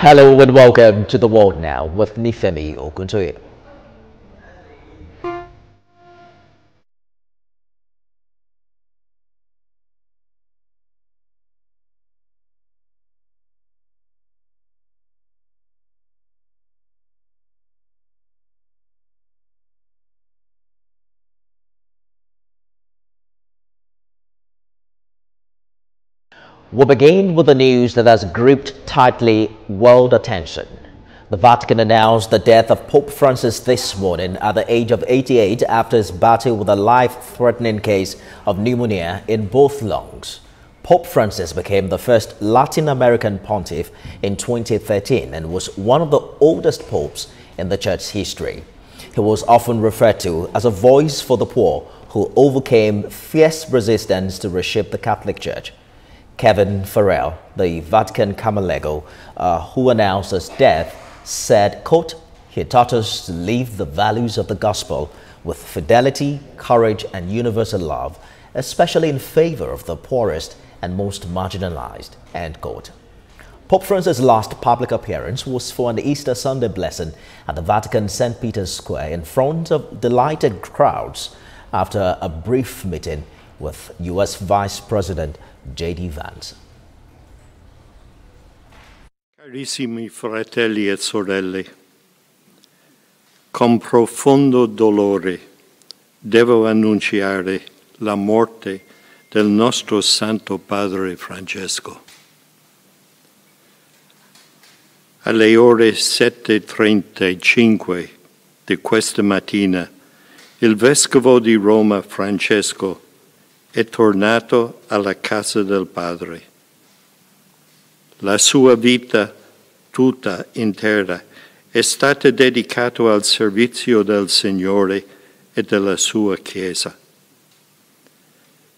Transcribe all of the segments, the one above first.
Hello and welcome to The World Now with Nifemi Oguntoye. We'll begin with the news that has gripped tightly world attention. The Vatican announced the death of Pope Francis this morning at the age of 88 after his battle with a life-threatening case of pneumonia in both lungs. Pope Francis became the first Latin American pontiff in 2013 and was one of the oldest popes in the church's history. He was often referred to as a voice for the poor who overcame fierce resistance to reshape the Catholic Church. Kevin Farrell, the Vatican Camerlego, who announced his death, said, quote, "He taught us to live the values of the gospel with fidelity, courage, and universal love, especially in favor of the poorest and most marginalized," end quote. Pope Francis' last public appearance was for an Easter Sunday blessing at the Vatican St. Peter's Square in front of delighted crowds after a brief meeting with U.S. Vice President J.D. Vance. Carissimi fratelli e sorelle, con profondo dolore devo annunciare la morte del nostro Santo Padre Francesco. Alle ore 7:35 di questa mattina, il Vescovo di Roma Francesco è tornato alla casa del Padre. La sua vita tutta intera è stata dedicata al servizio del Signore e della sua Chiesa.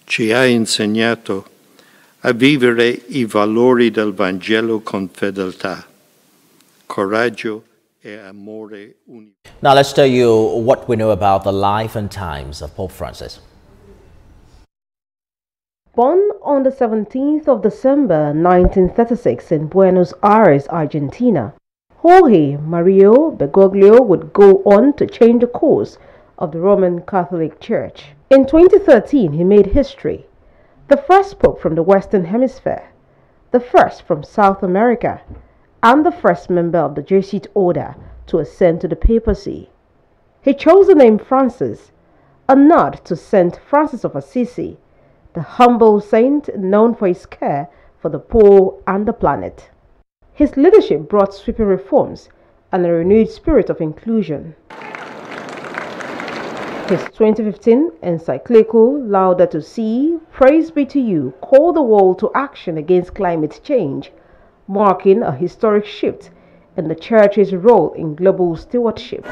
Ci ha insegnato a vivere i valori del Vangelo con fedeltà, coraggio e amore unico. Now let's tell you what we know about the life and times of Pope Francis. Born on the 17th of December 1936 in Buenos Aires, Argentina, Jorge Mario Bergoglio would go on to change the course of the Roman Catholic Church. In 2013, he made history, the first pope from the Western Hemisphere, the first from South America, and the first member of the Jesuit order to ascend to the papacy. He chose the name Francis, a nod to Saint Francis of Assisi, the humble saint known for his care for the poor and the planet. His leadership brought sweeping reforms and a renewed spirit of inclusion. His 2015 encyclical Laudato Si, Praise Be to You, called the world to action against climate change, marking a historic shift in the Church's role in global stewardship.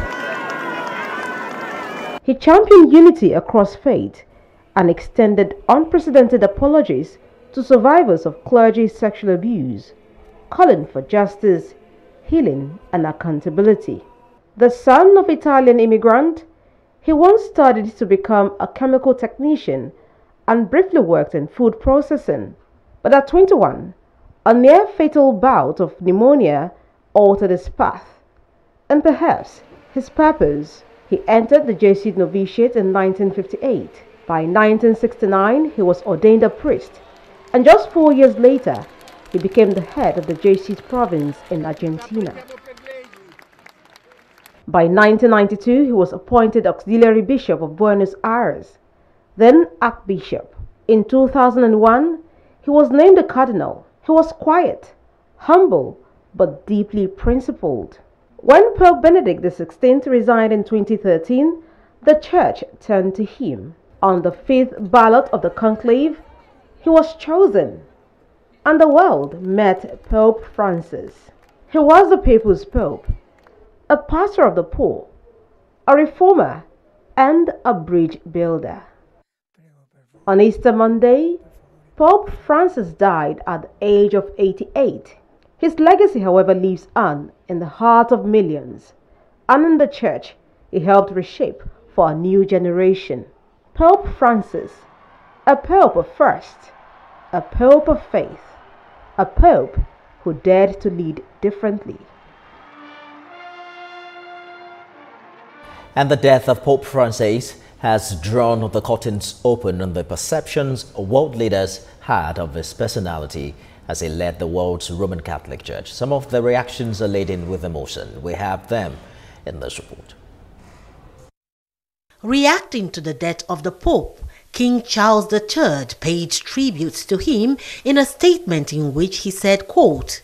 He championed unity across faith and extended unprecedented apologies to survivors of clergy sexual abuse, calling for justice, healing, and accountability. The son of Italian immigrant, he once studied to become a chemical technician and briefly worked in food processing. But at 21, a near-fatal bout of pneumonia altered his path, and perhaps his purpose. He entered the Jesuit novitiate in 1958. By 1969, he was ordained a priest, and just 4 years later, he became the head of the Jesuit province in Argentina. By 1992, he was appointed auxiliary bishop of Buenos Aires, then archbishop. In 2001, he was named a cardinal. He was quiet, humble, but deeply principled. When Pope Benedict XVI resigned in 2013, the Church turned to him. On the 5th ballot of the conclave, he was chosen, and the world met Pope Francis. He was the people's pope, a pastor of the poor, a reformer, and a bridge builder. On Easter Monday, Pope Francis died at the age of 88. His legacy, however, lives on in the heart of millions, and in the Church he helped reshape for a new generation. Pope Francis, a pope of first, a pope of faith, a pope who dared to lead differently. And the death of Pope Francis has drawn the curtains open on the perceptions world leaders had of his personality as he led the world's Roman Catholic Church. Some of the reactions are laden with emotion. We have them in this report. Reacting to the death of the Pope, King Charles III paid tribute to him in a statement in which he said, quote,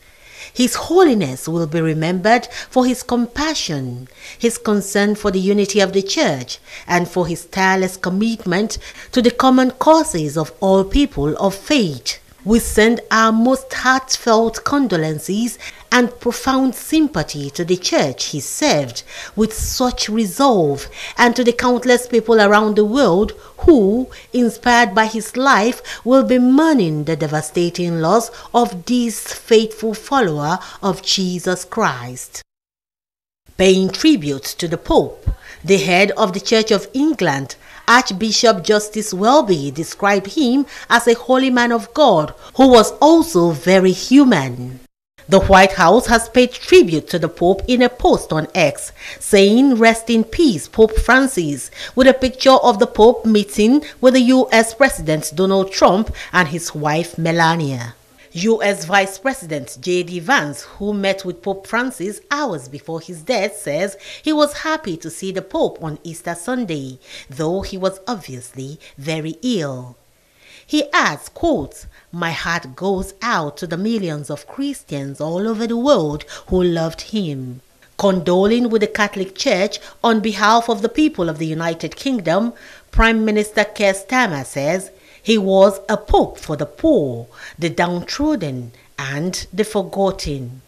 "His Holiness will be remembered for his compassion, his concern for the unity of the Church, and for his tireless commitment to the common causes of all people of faith. We send our most heartfelt condolences and profound sympathy to the Church he served with such resolve, and to the countless people around the world who, inspired by his life, will be mourning the devastating loss of this faithful follower of Jesus Christ." Paying tribute to the Pope, the head of the Church of England, Archbishop Justice Welby, described him as a holy man of God who was also very human. The White House has paid tribute to the Pope in a post on X, saying, "Rest in peace, Pope Francis," with a picture of the Pope meeting with the U.S. President Donald Trump and his wife Melania. U.S. Vice President J.D. Vance, who met with Pope Francis hours before his death, says he was happy to see the Pope on Easter Sunday, though he was obviously very ill. He adds, quote, "My heart goes out to the millions of Christians all over the world who loved him." Condoling with the Catholic Church on behalf of the people of the United Kingdom, Prime Minister Keir Starmer says he was a pope for the poor, the downtrodden, and the forgotten.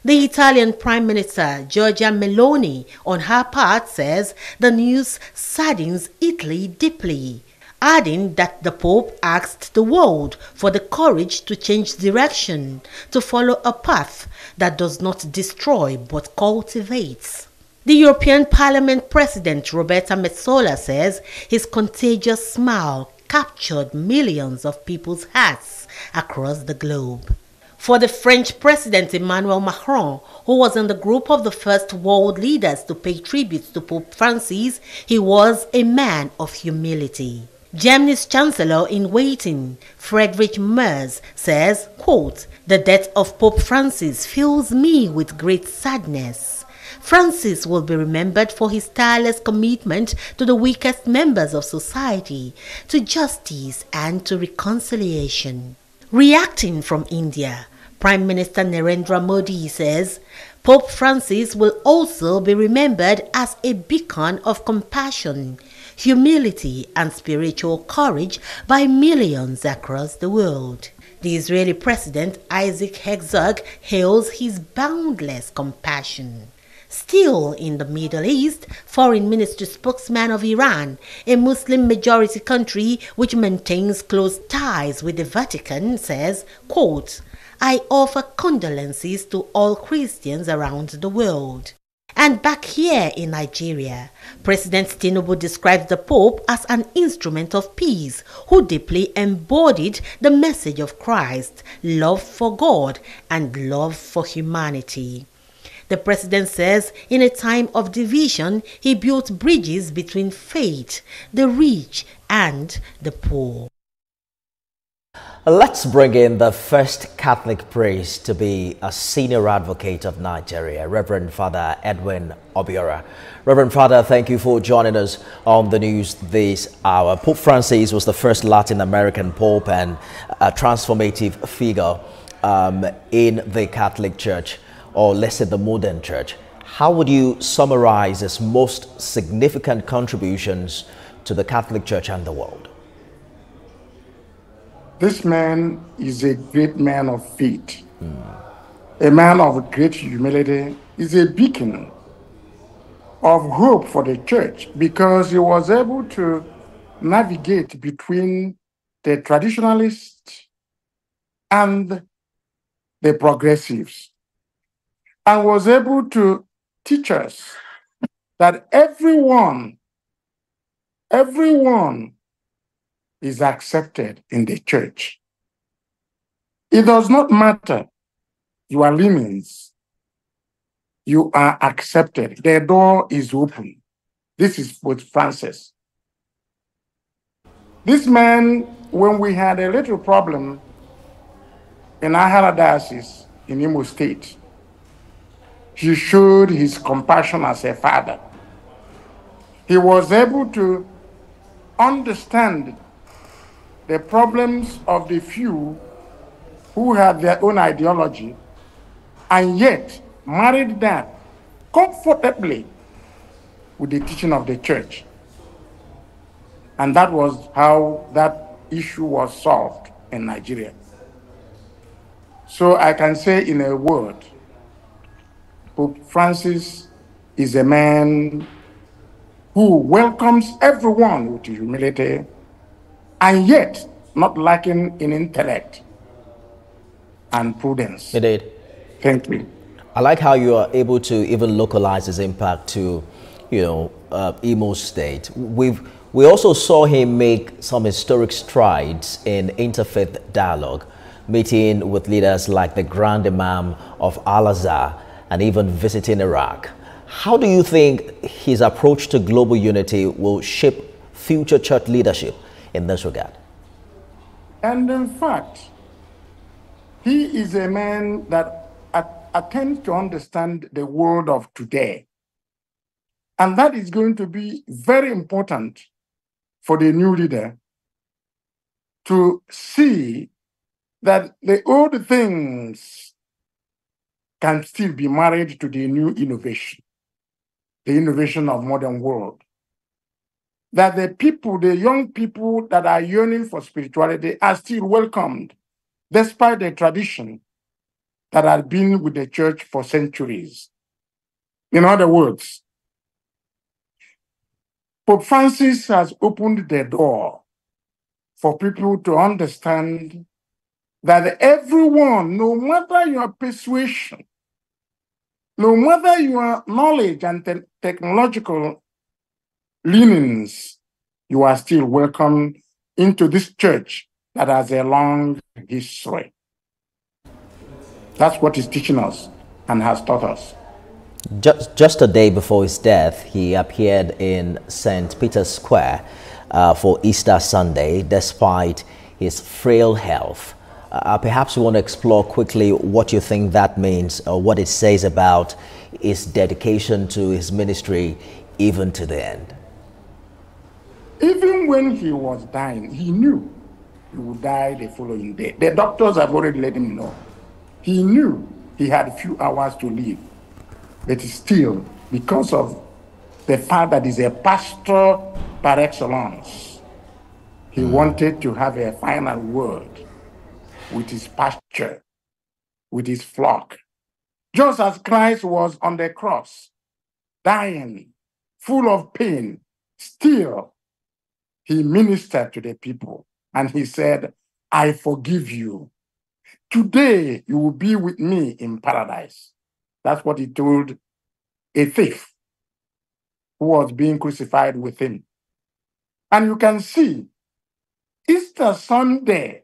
The Italian Prime Minister Giorgia Meloni, on her part, says the news saddens Italy deeply, adding that the Pope asked the world for the courage to change direction, to follow a path that does not destroy but cultivates. The European Parliament President Roberta Metsola says his contagious smile captured millions of people's hearts across the globe. For the French President Emmanuel Macron, who was in the group of the first world leaders to pay tribute to Pope Francis, he was a man of humility. Germany's Chancellor-in-Waiting, Friedrich Merz, says, quote, "The death of Pope Francis fills me with great sadness. Francis will be remembered for his tireless commitment to the weakest members of society, to justice and to reconciliation." Reacting from India, Prime Minister Narendra Modi says Pope Francis will also be remembered as a beacon of compassion, humility and spiritual courage by millions across the world. The Israeli President Isaac Herzog hails his boundless compassion. Still in the Middle East, Foreign Ministry spokesman of Iran, a Muslim-majority country which maintains close ties with the Vatican, says, quote, "I offer condolences to all Christians around the world." And back here in Nigeria, President Tinubu describes the Pope as an instrument of peace who deeply embodied the message of Christ, love for God and love for humanity. The president says in a time of division, he built bridges between faith, the rich and the poor. Let's bring in the first Catholic priest to be a senior advocate of Nigeria, Reverend Father Edwin Obiora. Reverend Father, thank you for joining us on the news this hour. Pope Francis was the first Latin American pope and a transformative figure in the Catholic Church, or let's say the modern church. How would you summarize his most significant contributions to the Catholic Church and the world? This man is a great man of faith, a man of great humility, is a beacon of hope for the church because he was able to navigate between the traditionalists and the progressives, and was able to teach us that everyone is accepted in the church. It does not matter your limits, you are accepted. The door is open. This is with Francis. This man, when we had a little problem in Ahara Diocese in Imo State, he showed his compassion as a father. He was able to understand the problems of the few who had their own ideology and yet married that comfortably with the teaching of the church. And that was how that issue was solved in Nigeria. So I can say in a word, Pope Francis is a man who welcomes everyone with humility and yet not lacking in intellect and prudence. Indeed. Thank you. I like how you are able to even localize his impact to, Imo State. We also saw him make some historic strides in interfaith dialogue, meeting with leaders like the Grand Imam of Al-Azhar and even visiting Iraq. How do you think his approach to global unity will shape future church leadership in this regard? And in fact, he is a man that attempts to understand the world of today. And that is going to be very important for the new leader to see that the old things can still be married to the new innovation, the innovation of modern world. That the people, the young people that are yearning for spirituality are still welcomed, despite the tradition that has been with the church for centuries. In other words, Pope Francis has opened the door for people to understand that everyone, no matter your persuasion, no matter your knowledge and technological leanings, you are still welcome into this church that has a long history. That's what he's teaching us and has taught us. Just a day before his death, he appeared in St. Peter's Square for Easter Sunday, despite his frail health. Perhaps you want to explore quickly what you think that means, or what it says about his dedication to his ministry, even to the end. Even when he was dying, he knew he would die the following day. The doctors have already let him know. He knew he had a few hours to live. But still, because of the fact that he's a pastor par excellence, he wanted to have a final word with his pasture, with his flock. Just as Christ was on the cross, dying, full of pain, still he ministered to the people and he said, I forgive you. Today you will be with me in paradise. That's what he told a thief who was being crucified with him. And you can see Easter Sunday,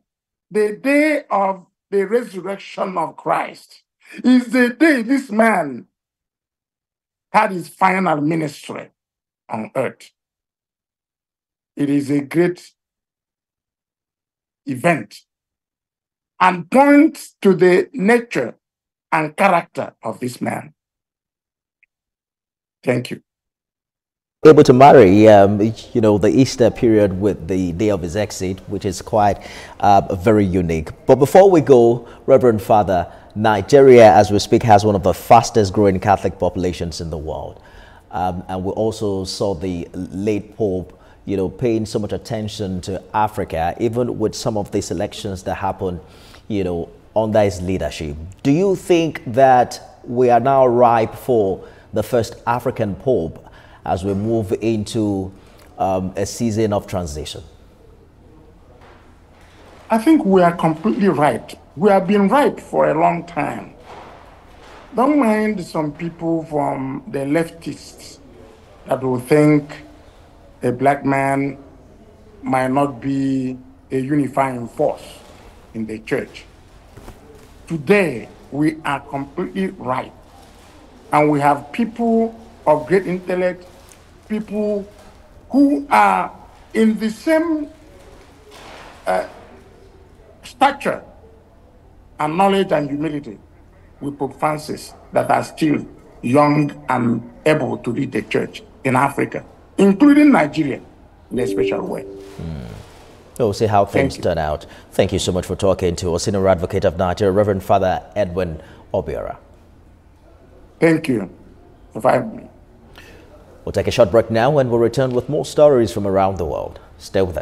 the day of the resurrection of Christ, is the day this man had his final ministry on earth. It is a great event and points to the nature and character of this man. Thank you. Able to marry, the Easter period with the day of his exit, which is quite very unique. But before we go, Reverend Father, Nigeria, as we speak, has one of the fastest growing Catholic populations in the world. And we also saw the late Pope, paying so much attention to Africa, even with some of these elections that happened, under his leadership. Do you think that we are now ripe for the first African Pope as we move into a season of transition? I think we are completely right. We have been right for a long time. Don't mind some people from the leftists that will think a black man might not be a unifying force in the church. Today, we are completely right. And we have people of great intellect, people who are in the same stature and knowledge and humility with Pope Francis that are still young and able to lead the church in Africa, including Nigeria in a special way. We'll see how things turn out. Thank you so much for talking to us, Senior Advocate of Nigeria, Reverend Father Edwin Obiora. Thank you for having me. We'll take a short break now and we'll return with more stories from around the world. Stay with us.